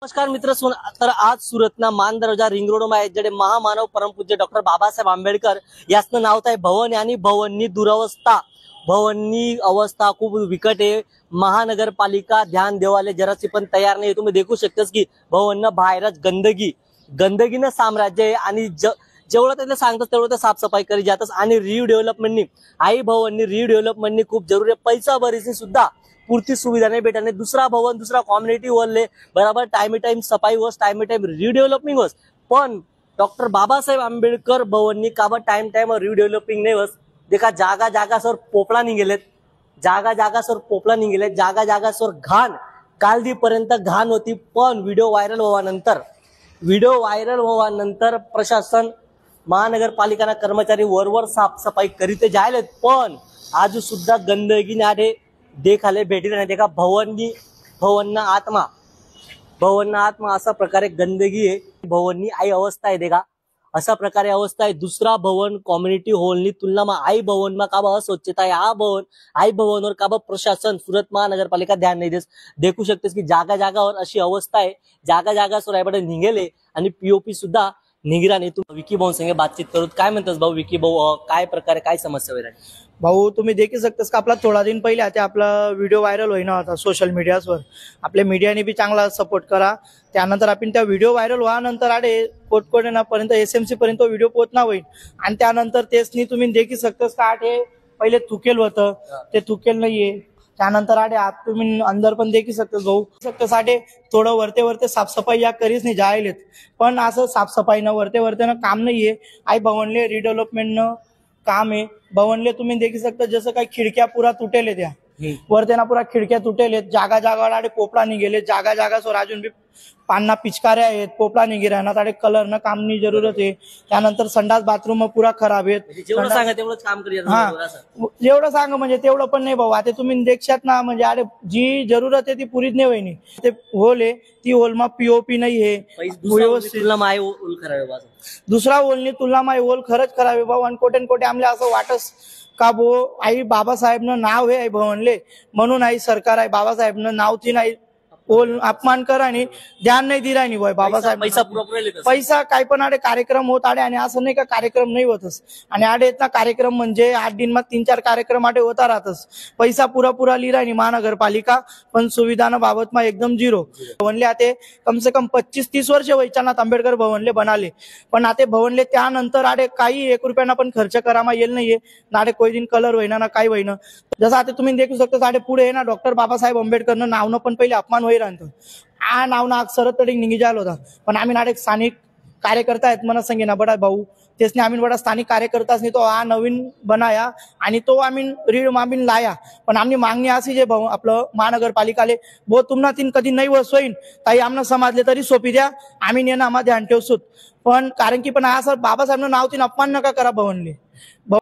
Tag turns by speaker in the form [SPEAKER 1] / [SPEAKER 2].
[SPEAKER 1] नमस्कार मित्र तर आज सुरतना मान दरवाजा रिंग रोड में जड़े महामानव परम पूज्य डॉक्टर बाबासाहेब आंबेडकर याचं नाव आहे भवन आणि भवननी दुरवस्था भवननी अवस्था खूप विकट आहे। महानगरपालिका ध्यान देवाले जरासी पण तयार नाही। तुम्ही देखू शकतास की भवन बाहेरच गंदगीनं साम्राज्य आहे आणि जेवढं त्यांना सांगतात तेवढं ते साफसफाई करी जातात आणि रिडेव्हलपमेंटनी आई भवननी रिडेव्हलपमेंटनी खूप जरूरी आहे। पैसा भरीसी सुद्धा पूर्ती सुविधा नहीं भेटा दूसरा भवन दूसरा कम्युनिटी वरले बराबर टाइम सफाई वस टाइम रिडेव्हलपिंग वस पण डॉक्टर बाबासाहेब आंबेडकर भवननी काबा टाइम रिडेव्हलपिंग नाही वस। देखा जागा जागा सर पोपळा निघेलेत जागा जागा सर पोपळा निघेलेत जागा जागा सर घाण कालदी पर्यंत घाण होती पण व्हिडिओ व्हायरल व्हावानंतर प्रशासन महानगरपालिका कर्मचारी वरवर साफसफाई करीत जायलेत पण आज सुद्धा गंदगी आडे देखाले भेटी नाही। देखा भवनना आत्मा असा प्रकारे गंदगी आहे। भवननी आई अवस्था आहे देखा असा प्रकारे अवस्था आहे। दुसरा भवन कम्युनिटी हॉलनी तुलना में आई भवन में काबा अस्वच्छता आहे। हा भवन आई भवनवर काबा प्रशासन सूरत महानगरपालिका ध्यान नहीं देस। देखू शकतेस की जागा जागावर अशी अवस्था आहे। जागा जागा सोरायकडे निघेले आणि पीओपी सुद्धा निघरा नाही। तू विकी भाऊ संगे बातचीत करू काय म्हणतस भाऊ? विकी भाऊ काय प्रकारे काय समस्या वगैरे
[SPEAKER 2] भाऊ तुम्ही देखी सकतास का आपला थोडा दिन पहिले आता आपला व्हिडिओ व्हायरल होईना होता सोशल मीडियावर। आपल्या मीडियाने बी चांगला सपोर्ट करा। त्यानंतर आपण त्या व्हिडिओ व्हायरल व्हानंतर आडे कोटकोडेनापर्यंत एसएमसी पर्यंत व्हिडिओ पोहोचना होईल आणि त्यानंतर तेचनी तुम्ही देखी सकतास का आडे पहिले थुकेल होतं ते थुकेल नाहीये। त्यानंतर आडे आत तुम्ही अंदर पण देखी सकतास भाऊ सकतास आडे थोडं वरते साफसफाई या करीच नाही जायलेत पण असं साफसफाई न वरते काम नाहीये। आई भवनले रिडेव्हलपमेंट न काम है। भवनले तुम्ही देखी सकता जसं काही खिडक्या पुरा तुटेले त्या वरतेना पुरा खिडक्या तुटेले जागा जागा पोपळा निघेले जागा जागा सोर अजून भी पान्ना पिचकाऱ्या आहेत पोपळा निघे राहणार आडे कलर न कामनी जरूरत आहे। त्यानंतर संडास बाथरूम पुरा खराब आहेत।
[SPEAKER 1] जेवढं सांगा तेवढंच काम करूया
[SPEAKER 2] जेवढं सांग म्हणजे तेवढं पण नाही भाऊ। आता तुम्ही देखशात ना म्हणजे आडे जी जरूरत आहे ती पुरीच नाही वहिनी। ते होल आहे ती होल मा पीओपी नाही आहे। दुसरा होलनी तुलना मा होल खरंच करावे भाऊ आणि कोटे आमले असं वाटस का भो आई बाबासाहेबनं नाव आहे आई भवनले म्हणून आई सरकार आहे बाबासाहेबनं नाव ती नाही ओल अपमान करा आणि ध्यान नाही दिला नाही बाबासाहेब पैसा काय पण आडे कार्यक्रम होत आडे आणि असं नाही का कार्यक्रम नाही होतच आणि आडे इतना कार्यक्रम म्हणजे 8 दिन में 3-4 कार्यक्रम आडे होता राहतस। पैसा पुरा लिहिला नाही महानगरपालिका पण सुविधाना बाबत में एकदम जीरो। भवनले आते कम से कम 25-30 वर्ष वैचानाथ आंबेडकर भवनले बनाले पण आते भवनले त्यानंतर आडे काही 1 रुपयाना पण खर्च करामा येईल नाहीये नाडे कोई दिन कलर होईना ना काही होईना। जसं आता तुम्ही देखू शकता आडे पुढे ना डॉक्टर बाबासाहेब आंबेडकरनं नावनं पण पहिले अपमान आ नावना अक्षर तरी निघी जाल होता पण आम्ही नाडे स्थानिक कार्यकर्ता आहेत मला सांगे ना बडा भाऊ तेसने आम्ही बडा स्थानिक कार्यकर्ताच नाही तो हा नवीन बनाया आणि तो आम्ही रीड आम्ही लाया पण आमनी मागणी अशी जे भाऊ आपलं महानगरपालिकाले बो तुम्हाला तीन कधी नाही वसोईन ताई आमना समाजले तरी सोपी द्या आम्ही नेना आम्हा ध्यान ठेवसूत पण कारण की पण असं बाबासाहेबनं नाव तीन अपमान नका करा भवनले।